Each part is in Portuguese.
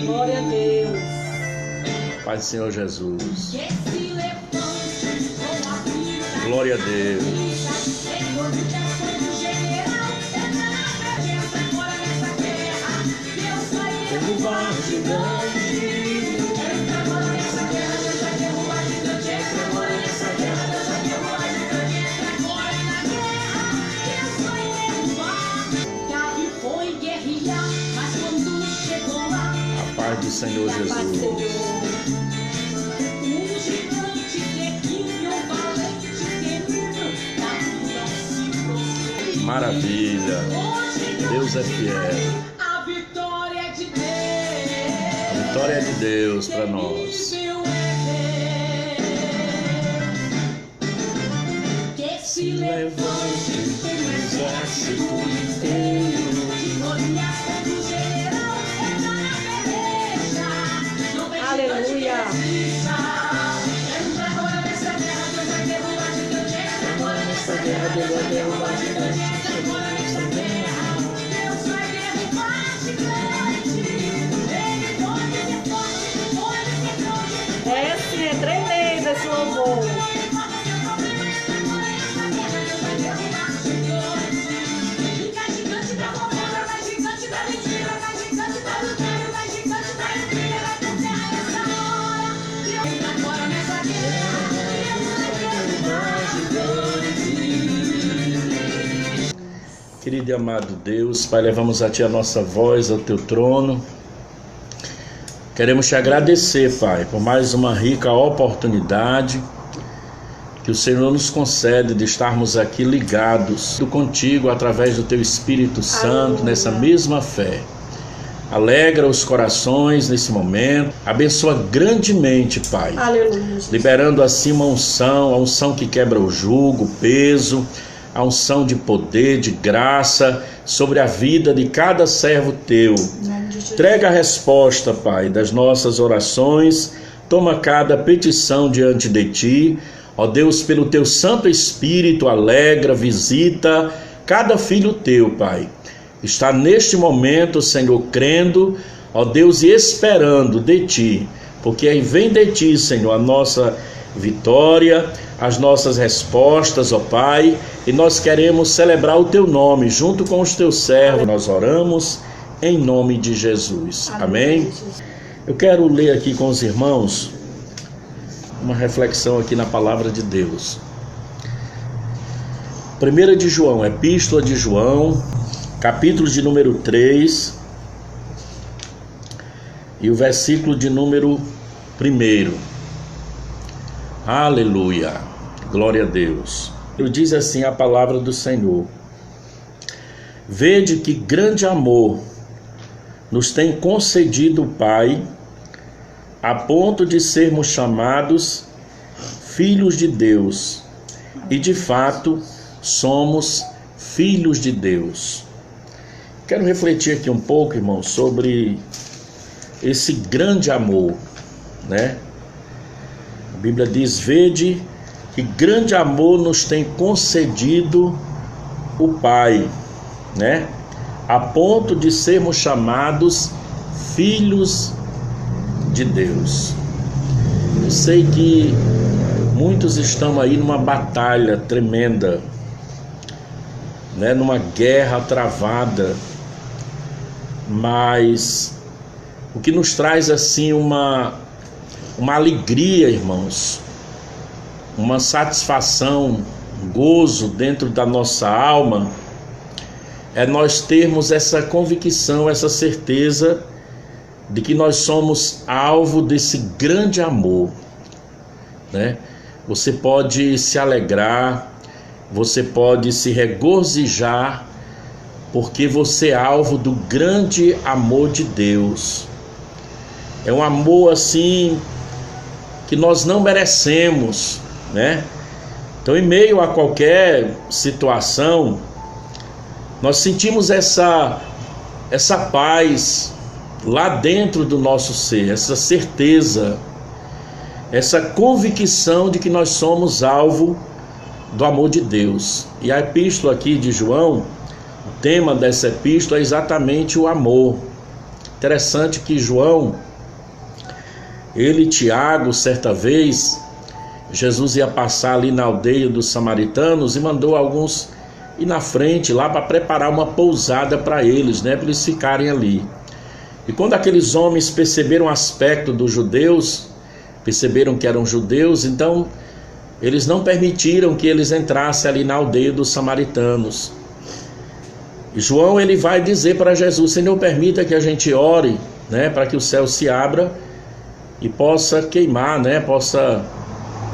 Glória a Deus. Pai do Senhor Jesus. Glória a Deus. A paz do Senhor Jesus. Maravilha. Deus é fiel. A vitória é de Deus. A vitória é de Deus para nós. Que se levante um exército inteiro, de glórias contra o general, entra na peleja. Aleluia. Agora nessa guerra, Deus vai derrubar gigante. Agora nessa guerra, Deus vai derrubar gigante. Agora nessa guerra, Deus vai derrubar gigante. Ele pode ser forte, pode ser grande. É sim, é tremendo esse louvor. Querido e amado Deus, Pai, levamos a Ti a nossa voz ao Teu trono. Queremos Te agradecer, Pai, por mais uma rica oportunidade que o Senhor nos concede de estarmos aqui ligados contigo através do Teu Espírito Santo, nessa mesma fé. Alegra os corações nesse momento, abençoa grandemente, Pai. Aleluia. Liberando assim uma unção, a unção que quebra o jugo, o peso, a unção de poder, de graça sobre a vida de cada servo Teu. Entrega a resposta, Pai, das nossas orações, toma cada petição diante de Ti. Ó Deus, pelo Teu Santo Espírito, alegra, visita cada filho Teu, Pai. Está neste momento, Senhor, crendo, ó Deus, e esperando de Ti, porque aí vem de Ti, Senhor, a nossa vitória, as nossas respostas, ó Pai, e nós queremos celebrar o Teu nome junto com os Teus servos. Nós oramos em nome de Jesus. Amém? Eu quero ler aqui com os irmãos uma reflexão aqui na palavra de Deus. 1 de João, Epístola de João, capítulo de número 3 e o versículo de número 1. Aleluia, glória a Deus. Diz assim a palavra do Senhor: Vede que grande amor nos tem concedido o Pai, a ponto de sermos chamados filhos de Deus, e de fato somos filhos de Deus. Quero refletir aqui um pouco, irmão, sobre esse grande amor, né? A Bíblia diz: Vede que grande amor nos tem concedido o Pai, né? A ponto de sermos chamados filhos de Deus. Eu sei que muitos estão aí numa batalha tremenda, né? Numa guerra travada, mas o que nos traz assim uma alegria, irmãos, uma satisfação, um gozo dentro da nossa alma, é nós termos essa convicção, essa certeza de que nós somos alvo desse grande amor, né? Você pode se alegrar, você pode se regozijar, porque você é alvo do grande amor de Deus. É um amor assim que nós não merecemos, né? Então, em meio a qualquer situação, nós sentimos essa paz lá dentro do nosso ser, essa certeza, essa convicção de que nós somos alvo do amor de Deus. E a epístola aqui de João, o tema dessa epístola é exatamente o amor. Interessante que João, ele e Tiago, certa vez, Jesus ia passar ali na aldeia dos samaritanos e mandou alguns ir na frente lá para preparar uma pousada para eles, né, para eles ficarem ali. E quando aqueles homens perceberam o aspecto dos judeus, perceberam que eram judeus, então eles não permitiram que eles entrassem ali na aldeia dos samaritanos. E João, ele vai dizer para Jesus: Senhor, permita que a gente ore, né, para que o céu se abra e possa queimar, né, possa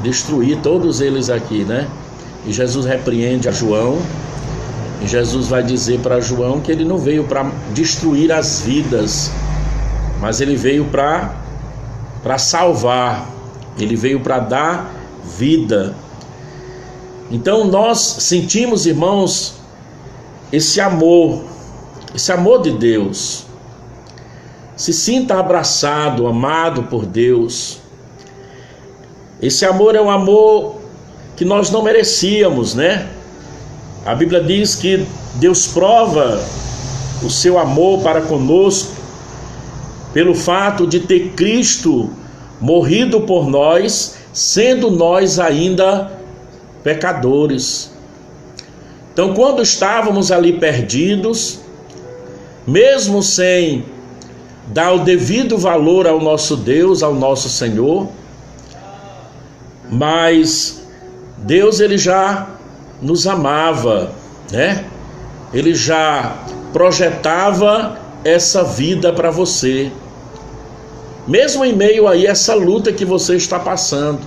destruir todos eles aqui, né? E Jesus repreende a João, e Jesus vai dizer para João que ele não veio para destruir as vidas, mas ele veio para salvar, ele veio para dar vida. Então nós sentimos, irmãos, esse amor de Deus. Se sinta abraçado, amado por Deus. Esse amor é um amor que nós não merecíamos, né? A Bíblia diz que Deus prova o seu amor para conosco pelo fato de ter Cristo morrido por nós, sendo nós ainda pecadores. Então, quando estávamos ali perdidos, mesmo sem dar o devido valor ao nosso Deus, ao nosso Senhor, mas Deus, ele já nos amava, né? Ele já projetava essa vida para você, mesmo em meio a essa luta que você está passando.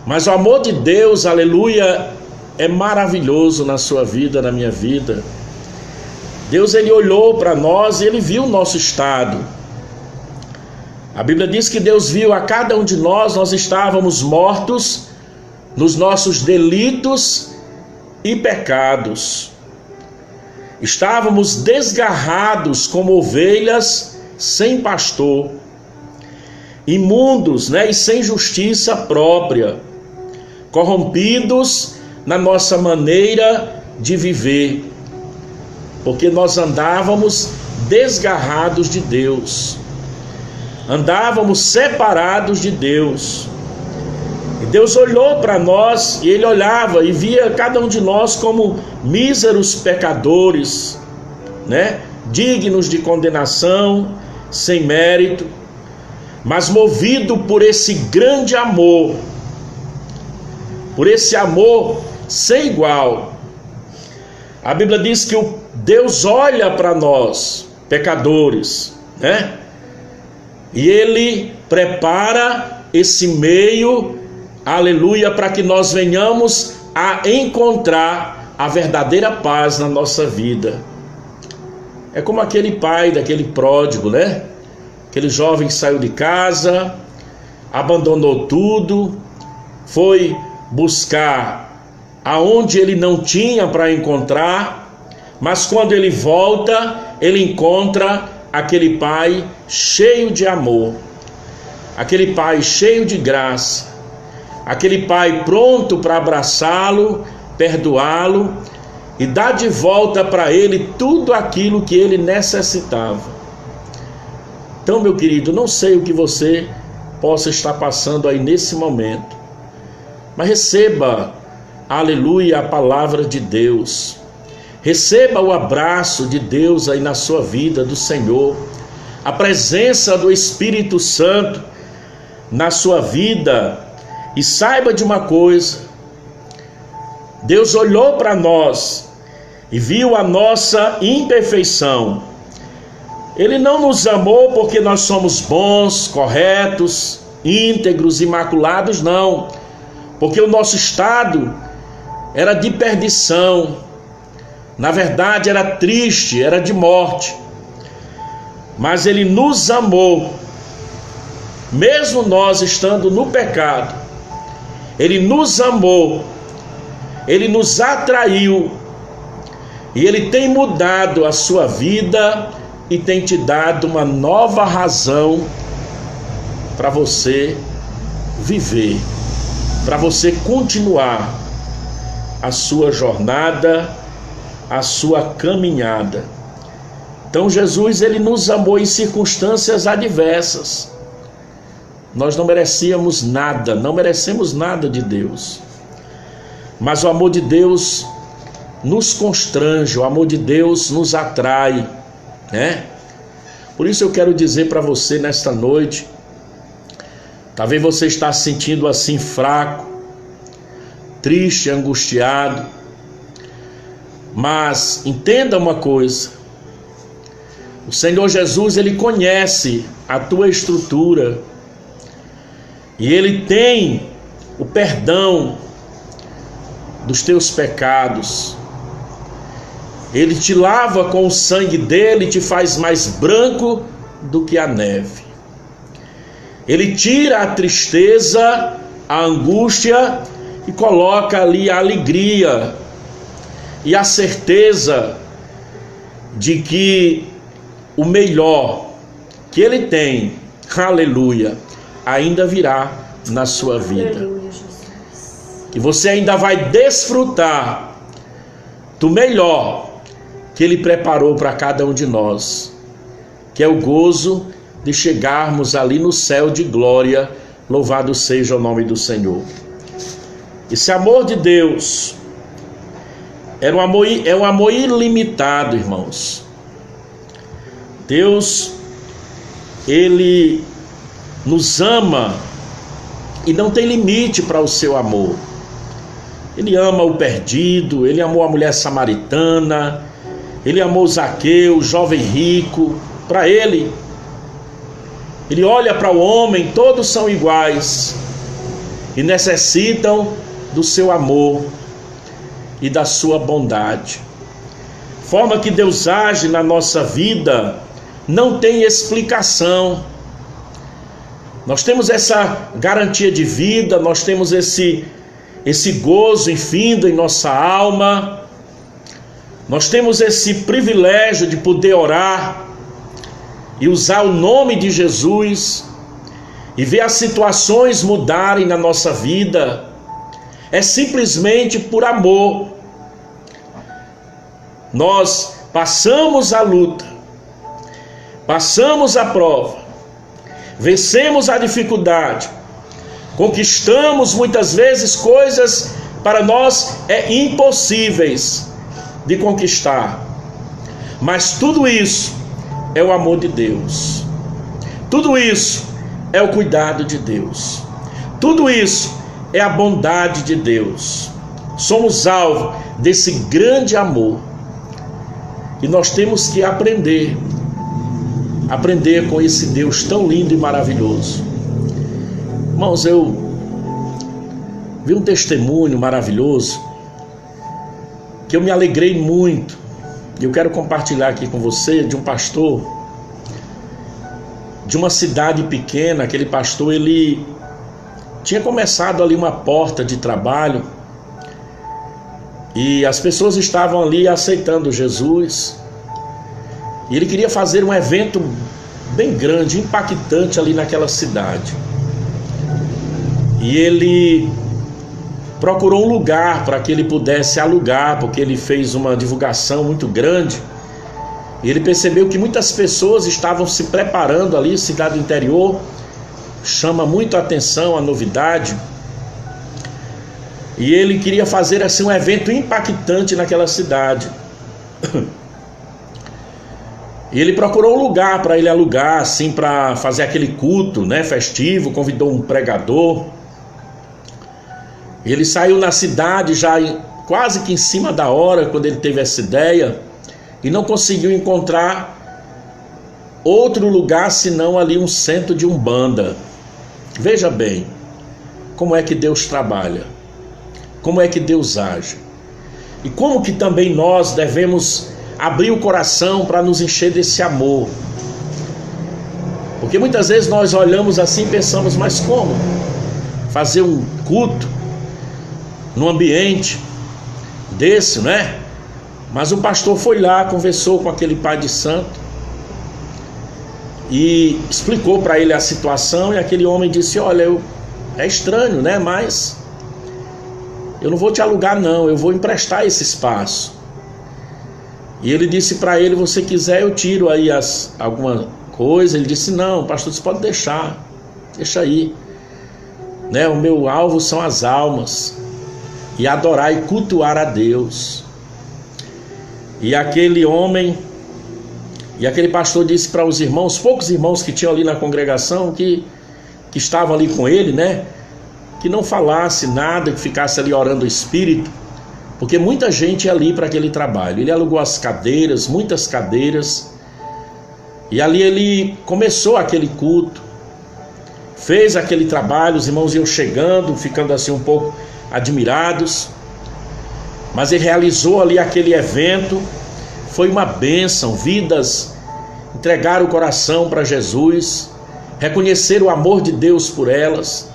Mas o amor de Deus, aleluia, é maravilhoso na sua vida, na minha vida. Deus, ele olhou para nós e ele viu o nosso estado. A Bíblia diz que Deus viu a cada um de nós estávamos mortos nos nossos delitos e pecados. Estávamos desgarrados como ovelhas sem pastor, imundos, né, e sem justiça própria, corrompidos na nossa maneira de viver, porque nós andávamos desgarrados de Deus, andávamos separados de Deus. E Deus olhou para nós e ele olhava e via cada um de nós como míseros pecadores, né? Dignos de condenação, sem mérito, mas movido por esse grande amor, por esse amor sem igual. A Bíblia diz que Deus olha para nós, pecadores, né? E ele prepara esse meio, aleluia, para que nós venhamos a encontrar a verdadeira paz na nossa vida. É como aquele pai daquele pródigo, né? Aquele jovem que saiu de casa, abandonou tudo, foi buscar aonde ele não tinha para encontrar, mas quando ele volta, ele encontra aquele pai cheio de amor, aquele pai cheio de graça, aquele pai pronto para abraçá-lo, perdoá-lo e dar de volta para ele tudo aquilo que ele necessitava. Então, meu querido, não sei o que você possa estar passando aí nesse momento, mas receba, aleluia, a palavra de Deus. Receba o abraço de Deus aí na sua vida, do Senhor, a presença do Espírito Santo na sua vida. E saiba de uma coisa: Deus olhou para nós e viu a nossa imperfeição. Ele não nos amou porque nós somos bons, corretos, íntegros, imaculados, não. Porque o nosso estado era de perdição. Na verdade, era triste, era de morte. Mas Ele nos amou, mesmo nós estando no pecado. Ele nos amou, Ele nos atraiu, e Ele tem mudado a sua vida e tem te dado uma nova razão para você viver, para você continuar a sua jornada, a sua caminhada. Então Jesus, ele nos amou em circunstâncias adversas. Nós não merecíamos nada, não merecemos nada de Deus. Mas o amor de Deus nos constrange, o amor de Deus nos atrai, né? Por isso eu quero dizer para você nesta noite, talvez você está se sentindo assim fraco, triste, angustiado, mas entenda uma coisa: o Senhor Jesus, ele conhece a tua estrutura e ele tem o perdão dos teus pecados. Ele te lava com o sangue dele e te faz mais branco do que a neve. Ele tira a tristeza, a angústia e coloca ali a alegria e a certeza de que o melhor que ele tem, aleluia, ainda virá na sua vida. Que você ainda vai desfrutar do melhor que ele preparou para cada um de nós, que é o gozo de chegarmos ali no céu de glória. Louvado seja o nome do Senhor. Esse amor de Deus é um amor ilimitado, irmãos. Deus, ele nos ama e não tem limite para o seu amor. Ele ama o perdido, ele amou a mulher samaritana, ele amou Zaqueu, o jovem rico. Para ele olha para o homem, todos são iguais e necessitam do seu amor e da sua bondade. A forma que Deus age na nossa vida não tem explicação. Nós temos essa garantia de vida, nós temos esse gozo infindo em nossa alma, nós temos esse privilégio de poder orar e usar o nome de Jesus e ver as situações mudarem na nossa vida. É simplesmente por amor. Nós passamos a luta, passamos a prova, vencemos a dificuldade, conquistamos muitas vezes coisas para nós impossíveis de conquistar, mas tudo isso é o amor de Deus, tudo isso é o cuidado de Deus, tudo isso é a bondade de Deus. Somos alvo desse grande amor e nós temos que aprender com esse Deus tão lindo e maravilhoso. Irmãos, eu vi um testemunho maravilhoso que eu me alegrei muito, e eu quero compartilhar aqui com você, de um pastor de uma cidade pequena. Aquele pastor, ele tinha começado ali uma porta de trabalho e as pessoas estavam ali aceitando Jesus, e ele queria fazer um evento bem grande, impactante ali naquela cidade. E ele procurou um lugar para que ele pudesse alugar, porque ele fez uma divulgação muito grande. E ele percebeu que muitas pessoas estavam se preparando ali. Cidade do interior chama muito a atenção a novidade. E ele queria fazer assim um evento impactante naquela cidade. E ele procurou um lugar para ele alugar, assim, para fazer aquele culto, né, festivo. Convidou um pregador. Ele saiu na cidade já quase que em cima da hora, quando ele teve essa ideia, e não conseguiu encontrar outro lugar senão ali um centro de umbanda. Veja bem como é que Deus trabalha, como é que Deus age, e como que também nós devemos abrir o coração para nos encher desse amor. Porque muitas vezes nós olhamos assim e pensamos, mas como fazer um culto num ambiente desse, né? Mas o pastor foi lá, conversou com aquele pai de santo e explicou para ele a situação, e aquele homem disse: olha, é estranho, né? Mas eu não vou te alugar não, eu vou emprestar esse espaço. E ele disse para ele: você quiser eu tiro aí alguma coisa. Ele disse: não, pastor, você pode deixa aí, né? O meu alvo são as almas, e adorar e cultuar a Deus. E aquele homem e aquele pastor disse para os irmãos, poucos irmãos que tinham ali na congregação, que estavam ali com ele, né, que não falasse nada, que ficasse ali orando o Espírito, porque muita gente ia ali para aquele trabalho. Ele alugou as cadeiras, muitas cadeiras, e ali ele começou aquele culto, fez aquele trabalho. Os irmãos iam chegando, ficando assim um pouco admirados, mas ele realizou ali aquele evento. Foi uma bênção, vidas entregaram o coração para Jesus, reconheceram o amor de Deus por elas,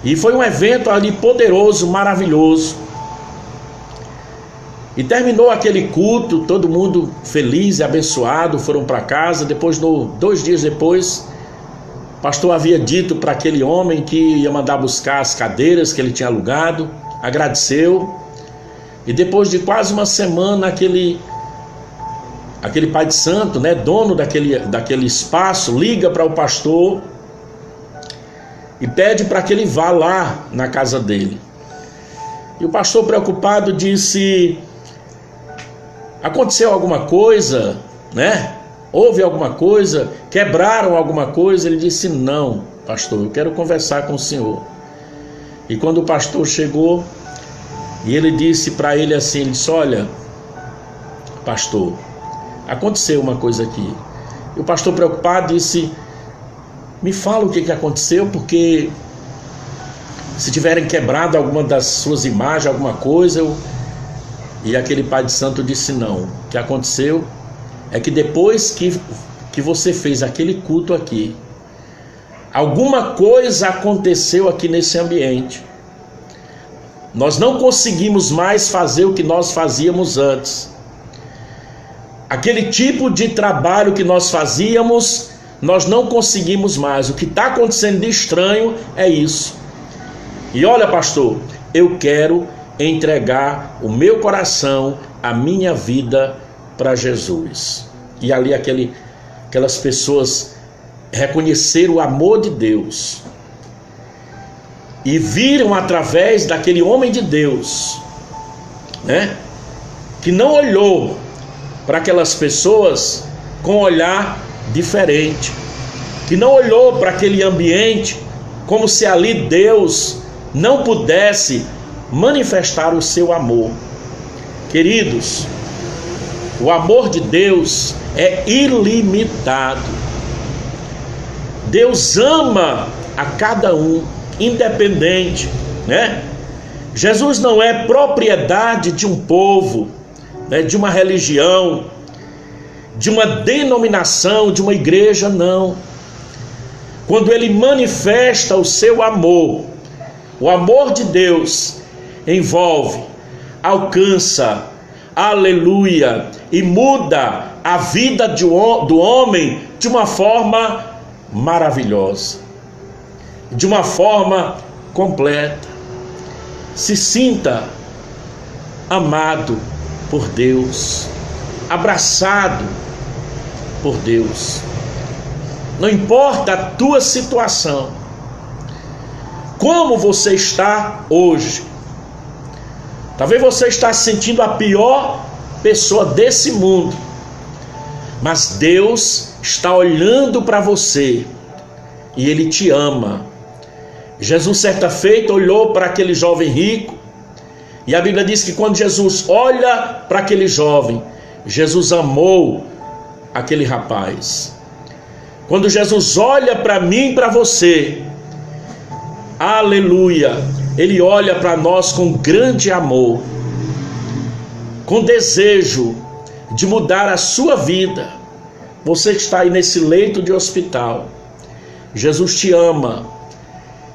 e foi um evento ali poderoso, maravilhoso. E terminou aquele culto, todo mundo feliz e abençoado, foram para casa. Depois, 2 dias depois, o pastor havia dito para aquele homem que ia mandar buscar as cadeiras que ele tinha alugado, agradeceu. E depois de quase uma semana, aquele pai de santo, né, dono daquele espaço, liga para o pastor e pede para que ele vá lá na casa dele. E o pastor, preocupado, disse: aconteceu alguma coisa, né? Houve alguma coisa? Quebraram alguma coisa? Ele disse: não, pastor, eu quero conversar com o senhor. E quando o pastor chegou, e ele disse para ele assim, ele disse: olha, pastor, aconteceu uma coisa aqui. E o pastor, preocupado, disse: me fala o que aconteceu, porque se tiverem quebrado alguma das suas imagens, alguma coisa. E aquele pai de santo disse: não, o que aconteceu é que depois que você fez aquele culto aqui, alguma coisa aconteceu aqui nesse ambiente. Nós não conseguimos mais fazer o que nós fazíamos antes. Aquele tipo de trabalho que nós fazíamos, nós não conseguimos mais. O que está acontecendo de estranho é isso. E olha, pastor, eu quero entregar o meu coração, a minha vida para Jesus. E ali aquelas pessoas reconheceram o amor de Deus e viram através daquele homem de Deus, né, que não olhou para aquelas pessoas com um olhar diferente, que não olhou para aquele ambiente como se ali Deus não pudesse manifestar o seu amor. Queridos, o amor de Deus é ilimitado. Deus ama a cada um, independente, né? Jesus não é propriedade de um povo, né, de uma religião, de uma denominação, de uma igreja, não. Quando ele manifesta o seu amor, o amor de Deus envolve, alcança, aleluia, e muda a vida do homem de uma forma maravilhosa, de uma forma completa. Se sinta amado por Deus, abraçado por Deus. Não importa a tua situação, como você está hoje. Talvez você está se sentindo a pior pessoa desse mundo, mas Deus está olhando para você e Ele te ama. Jesus, certa feita, olhou para aquele jovem rico, e a Bíblia diz que quando Jesus olha para aquele jovem, Jesus amou aquele rapaz. Quando Jesus olha para mim e para você, aleluia, Ele olha para nós com grande amor, com desejo de mudar a sua vida. Você que está aí nesse leito de hospital, Jesus te ama.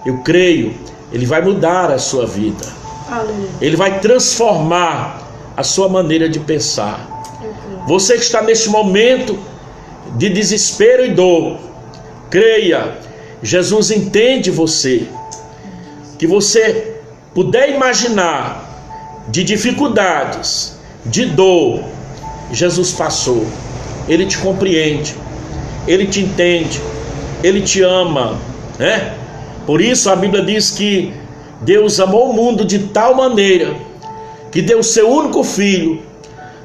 Eu creio, Ele vai mudar a sua vida. Aleluia. Ele vai transformar a sua maneira de pensar. Você que está neste momento de desespero e dor, creia, Jesus entende você. Que você puder imaginar de dificuldades, de dor, Jesus passou. Ele te compreende, Ele te entende, Ele te ama, né? Por isso a Bíblia diz que Deus amou o mundo de tal maneira que deu o seu único filho,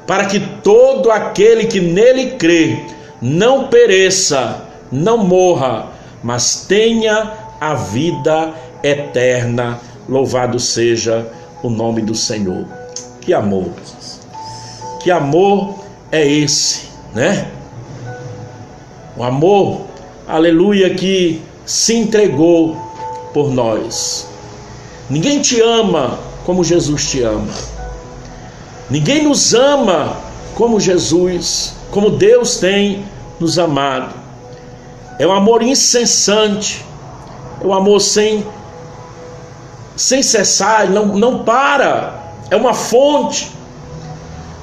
para que todo aquele que nele crê não pereça, não morra, mas tenha a vida eterna. Louvado seja o nome do Senhor. Que amor! Que amor é esse, né? O amor, aleluia, que se entregou por nós. Ninguém te ama como Jesus te ama. Ninguém nos ama como Jesus, como Deus tem nos amado. É um amor incessante, é um amor sem cessar, não para, é uma fonte,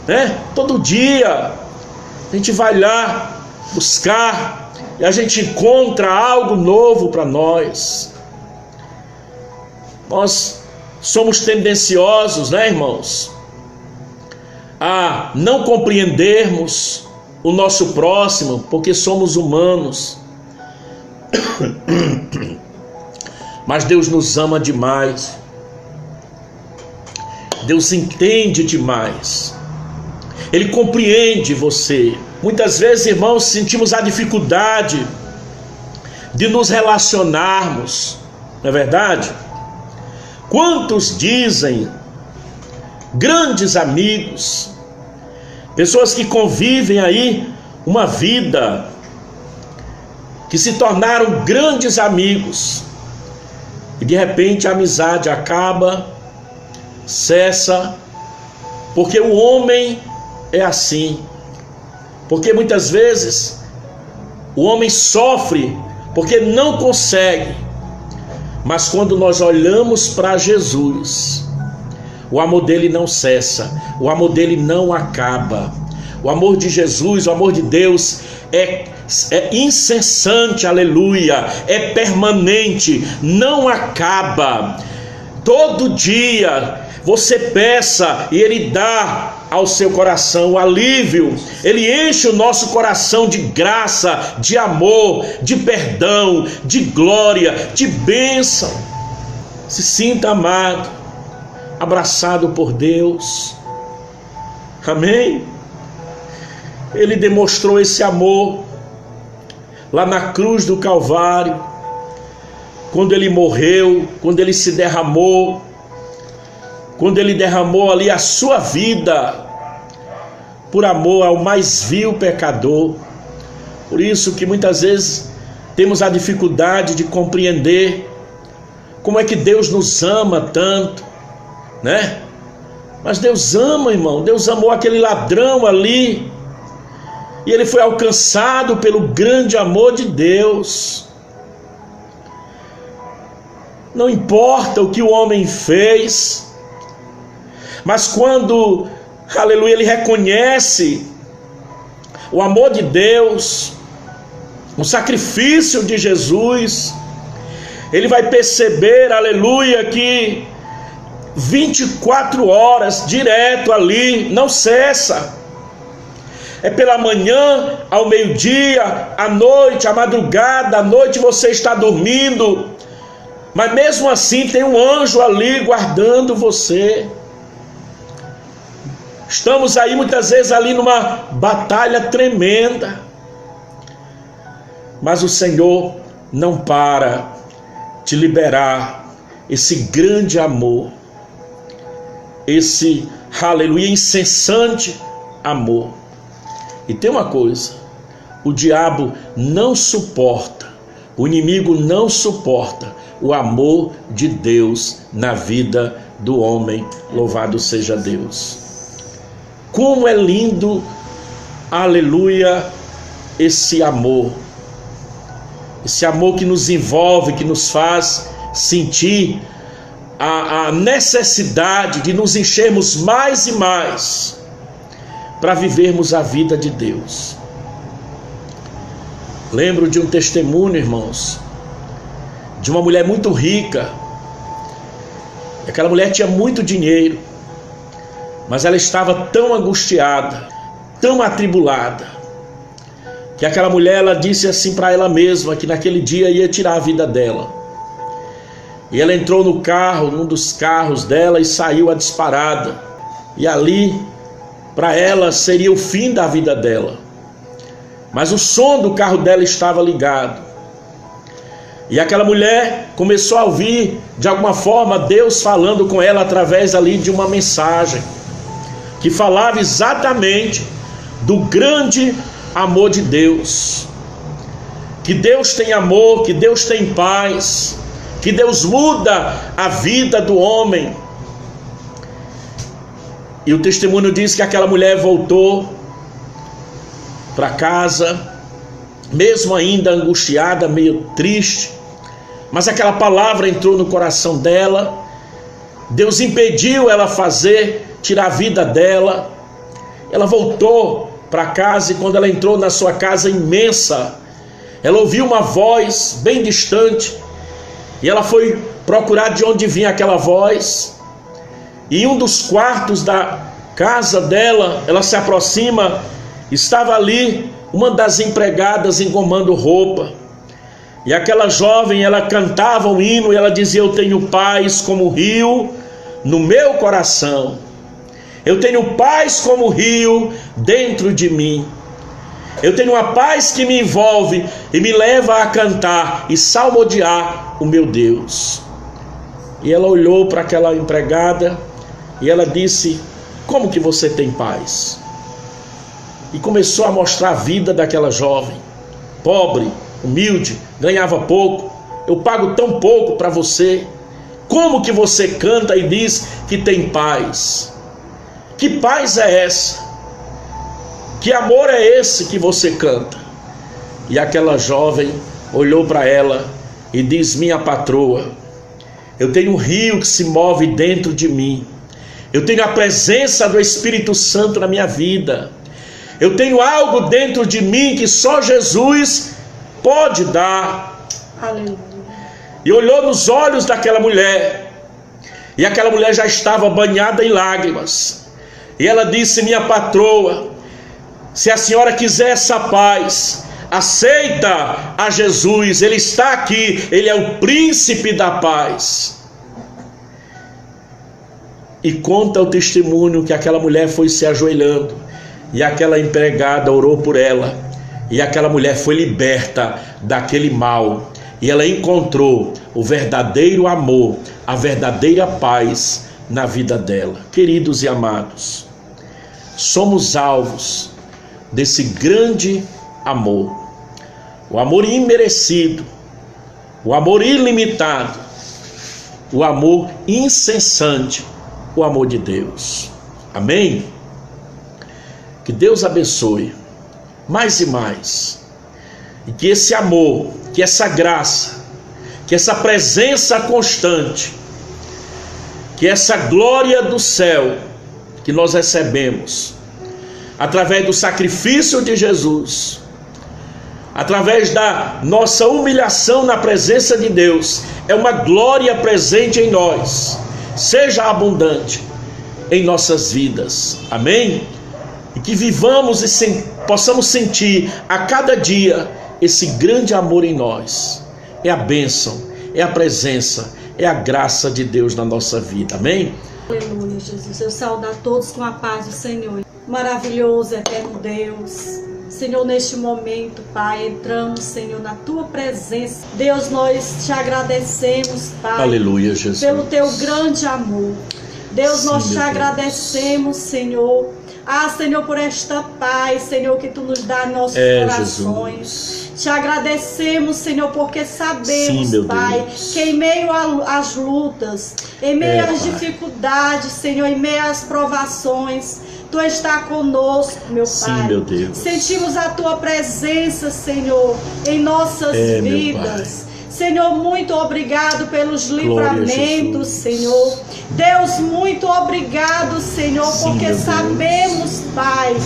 né? Todo dia a gente vai lá buscar e a gente encontra algo novo para nós. Nós somos tendenciosos, né, irmãos, a não compreendermos o nosso próximo, porque somos humanos. Mas Deus nos ama demais. Deus entende demais. Ele compreende você. Muitas vezes, irmãos, sentimos a dificuldade de nos relacionarmos, não é verdade? Quantos dizem grandes amigos, pessoas que convivem aí uma vida, que se tornaram grandes amigos, e de repente a amizade acaba, cessa, porque o homem é assim. Porque muitas vezes o homem sofre porque não consegue, mas quando nós olhamos para Jesus, o amor dele não cessa, o amor dele não acaba. O amor de Jesus, o amor de Deus é incessante, aleluia, é permanente, não acaba. Todo dia você peça e Ele dá ao seu coração o alívio. Ele enche o nosso coração de graça, de amor, de perdão, de glória, de bênção. Se sinta amado, abraçado por Deus. Amém? Ele demonstrou esse amor lá na cruz do Calvário, quando ele morreu, quando ele se derramou, quando ele derramou ali a sua vida por amor ao mais vil pecador. Por isso que muitas vezes temos a dificuldade de compreender como é que Deus nos ama tanto, né? Mas Deus ama, irmão. Deus amou aquele ladrão ali, e ele foi alcançado pelo grande amor de Deus. Não importa o que o homem fez, mas quando, aleluia, ele reconhece o amor de Deus, o sacrifício de Jesus, ele vai perceber, aleluia, que 24 horas direto ali, não cessa. É pela manhã, ao meio-dia, à noite, à madrugada, à noite você está dormindo, mas mesmo assim tem um anjo ali guardando você. Estamos aí muitas vezes ali numa batalha tremenda, mas o Senhor não para de liberar esse grande amor, esse, aleluia, incessante amor. E tem uma coisa, o diabo não suporta, o inimigo não suporta o amor de Deus na vida do homem. Louvado seja Deus. Como é lindo, aleluia, esse amor que nos envolve, que nos faz sentir a necessidade de nos enchermos mais e mais para vivermos a vida de Deus. Lembro de um testemunho, irmãos, de uma mulher muito rica. Aquela mulher tinha muito dinheiro, mas ela estava tão angustiada, tão atribulada, que aquela mulher, ela disse assim para ela mesma, que naquele dia ia tirar a vida dela. E ela entrou no carro, num dos carros dela, e saiu a disparada. E ali, para ela, seria o fim da vida dela. Mas o som do carro dela estava ligado. E aquela mulher começou a ouvir, de alguma forma, Deus falando com ela através ali de uma mensagem, que falava exatamente do grande amor de Deus. Que Deus tem amor, que Deus tem paz, que Deus muda a vida do homem. E o testemunho diz que aquela mulher voltou para casa, mesmo ainda angustiada, meio triste, mas aquela palavra entrou no coração dela. Deus impediu ela tirar a vida dela. Ela voltou para casa, e quando ela entrou na sua casa imensa, ela ouviu uma voz bem distante, e ela foi procurar de onde vinha aquela voz. E em um dos quartos da casa dela, ela se aproxima, estava ali uma das empregadas engomando roupa. E aquela jovem, ela cantava um hino, e ela dizia: eu tenho paz como o rio no meu coração. Eu tenho paz como o rio dentro de mim. Eu tenho uma paz que me envolve e me leva a cantar e salmodiar o meu Deus. E ela olhou para aquela empregada e ela disse: como que você tem paz? E começou a mostrar a vida daquela jovem, pobre, humilde, ganhava pouco. Eu pago tão pouco para você. Como que você canta e diz que tem paz? Que paz é essa? Que amor é esse que você canta? E aquela jovem olhou para ela e diz: minha patroa, eu tenho um rio que se move dentro de mim. Eu tenho a presença do Espírito Santo na minha vida. Eu tenho algo dentro de mim que só Jesus pode dar. Aleluia. E olhou nos olhos daquela mulher, e aquela mulher já estava banhada em lágrimas. E ela disse: minha patroa, se a senhora quiser essa paz, aceita a Jesus. Ele está aqui, ele é o príncipe da paz. E conta o testemunho que aquela mulher foi se ajoelhando, e aquela empregada orou por ela, e aquela mulher foi liberta daquele mal, e ela encontrou o verdadeiro amor, a verdadeira paz na vida dela. Queridos e amados, somos alvos desse grande amor, o amor imerecido, o amor ilimitado, o amor incessante, o amor de Deus. Amém? Que Deus abençoe mais e mais, e que esse amor, que essa graça, que essa presença constante, que essa glória do céu que nós recebemos através do sacrifício de Jesus, através da nossa humilhação na presença de Deus, é uma glória presente em nós, seja abundante em nossas vidas. Amém? E que vivamos e possamos sentir a cada dia esse grande amor em nós. É a bênção, é a presença, é a graça de Deus na nossa vida. Amém? Aleluia, Jesus. Eu saúdo a todos com a paz do Senhor. Maravilhoso, eterno Deus. Senhor, neste momento, Pai, entramos, Senhor, na Tua presença. Deus, nós te agradecemos, Pai. Aleluia, Jesus. Pelo Teu grande amor. Deus, Sim, nós te Deus. Agradecemos, Senhor. Senhor, por esta paz, Senhor, que Tu nos dá em nossos corações. Jesus. Te agradecemos, Senhor, porque sabemos, Sim, meu Pai, Deus. que em meio às lutas, em meio às Pai. dificuldades, Senhor, em meio às provações, Tu está conosco, meu Sim, Pai. meu Deus. Sentimos a Tua presença, Senhor, em nossas Meu vidas. Senhor, muito obrigado pelos Glória a livramentos, Jesus. Senhor. Deus, muito obrigado, Senhor, Sim, porque meu Deus. sabemos, Pai,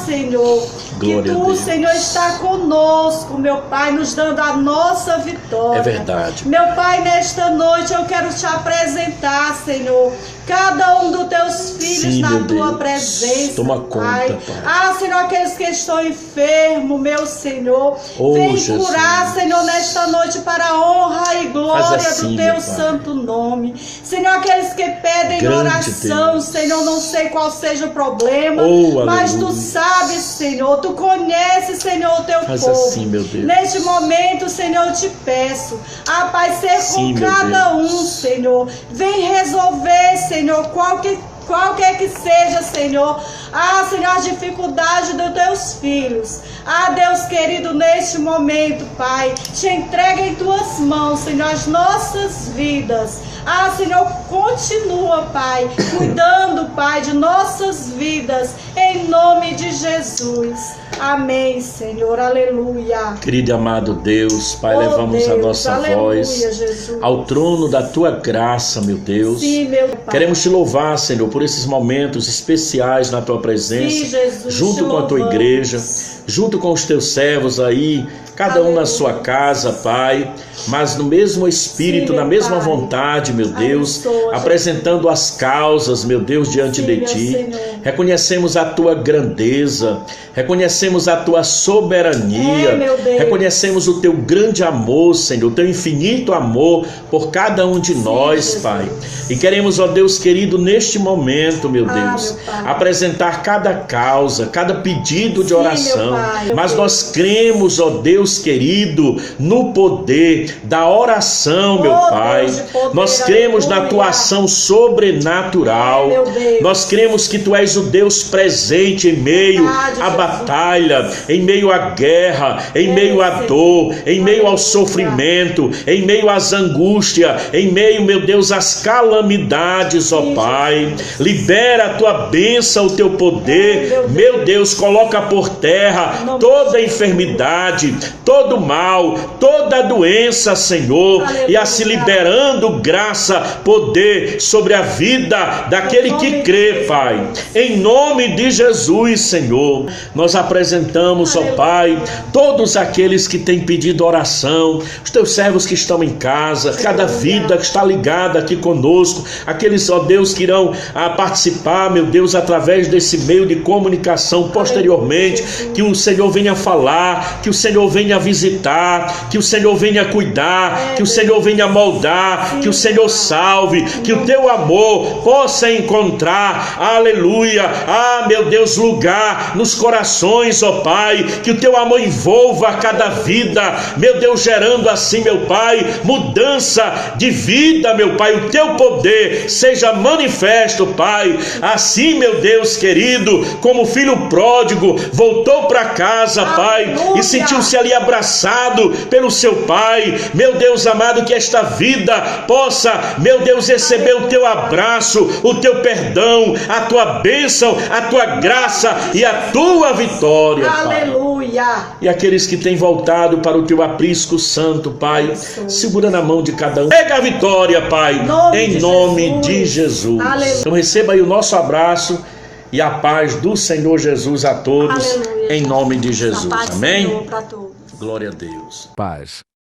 Senhor, Glória que a Tu, Deus. Senhor, está conosco, meu Pai, nos dando a nossa vitória. É verdade. Meu Pai, nesta noite eu quero te apresentar, Senhor, cada um dos teus filhos Sim, na meu tua Deus. presença, Toma conta, Pai. Pai. Senhor, aqueles que estão enfermos, meu Senhor, Oh, vem Jesus. curar, Senhor, nesta noite para a honra e glória assim, do meu teu Pai. santo nome. Senhor, aqueles que pedem Grande oração, Deus. Senhor, não sei qual seja o problema, Oh, mas aleluia. tu sabes, Senhor, tu conheces, Senhor, o teu Faz povo. assim, meu Deus. Neste momento, Senhor, eu te peço, Pai, ser Sim, com meu cada Deus. um, Senhor. Vem resolver, Senhor, qualquer que seja, Senhor, Senhor, as dificuldades dos teus filhos. Deus querido, neste momento, Pai, te entrega em tuas mãos, Senhor, as nossas vidas. Senhor, continua, Pai, cuidando, Pai, de nossas vidas, em nome de Jesus. Amém, Senhor, aleluia. Querido e amado Deus, Pai, Oh, levamos a Deus, nossa aleluia, voz Jesus. ao trono da Tua graça, meu Deus. Sim, meu Pai. Queremos te louvar, Senhor, por esses momentos especiais na Tua presença, Sim, Jesus, junto te com a Tua louvamos. igreja, junto com os Teus servos aí, cada um na sua casa, Pai, mas no mesmo espírito, Sim, na meu mesma Pai. vontade, meu Deus, Abençoa, apresentando as causas, meu Deus, diante Sim, de meu Ti. Senhor. Reconhecemos a Tua grandeza, reconhecemos a Tua soberania, meu Deus. reconhecemos o Teu grande amor, Senhor, o Teu infinito amor por cada um de nós, Jesus. Pai. E queremos, ó Deus querido, neste momento, meu Deus, meu Pai. apresentar cada causa, cada pedido de Sim, oração. meu Pai. Mas nós cremos, ó Deus querido, no poder da oração, meu Oh, Pai. Deus de poder, Nós cremos na aleluia. Tua ação sobrenatural. Meu Deus. Nós cremos que Tu és o Deus presente em meio Verdade, à Jesus. batalha, em meio à guerra, em meio à Senhor. dor, em meio ao Aleluia. sofrimento, em meio às angústias, em meio, meu Deus, às calamidades, ó Sim, Pai. Libera a Tua bênção, o Teu poder, meu Deus, coloca por terra Em nome toda de enfermidade, todo mal, toda doença, Senhor, Aleluia. e assim liberando graça, poder sobre a vida daquele Em nome que de crê, Jesus. Pai. Em nome de Jesus, Senhor, nós apresentamos, ó Aleluia. Pai, todos aqueles que têm pedido oração, os Teus servos que estão em casa, cada vida que está ligada aqui conosco, aqueles, ó Deus, que irão participar, meu Deus, através desse meio de comunicação posteriormente, que o Senhor venha falar, que o Senhor venha visitar, que o Senhor venha cuidar, que o Senhor venha moldar, que o Senhor salve, que o Teu amor possa encontrar, aleluia, meu Deus, lugar nos corações, ó Pai, que o Teu amor envolva cada vida, meu Deus, gerando assim, meu Pai, mudança de vida, meu Pai, o Teu poder seja manifesto, Pai, assim, meu Deus querido, como o filho pródigo voltou para casa, Pai, Aleluia. e sentiu-se ali abraçado pelo seu Pai, meu Deus amado, que esta vida possa, meu Deus, receber o Teu abraço, o Teu perdão, a Tua bênção, a Tua graça e a Tua vitória, Pai. Aleluia. E aqueles que têm voltado para o Teu aprisco santo, Pai, segura na mão de cada um. Pega a vitória, Pai, em nome de Jesus. Aleluia. Então receba aí o nosso abraço e a paz do Senhor Jesus a todos, Aleluia. em nome de A Jesus. paz do Amém? Senhor para todos. Glória a Deus. Paz.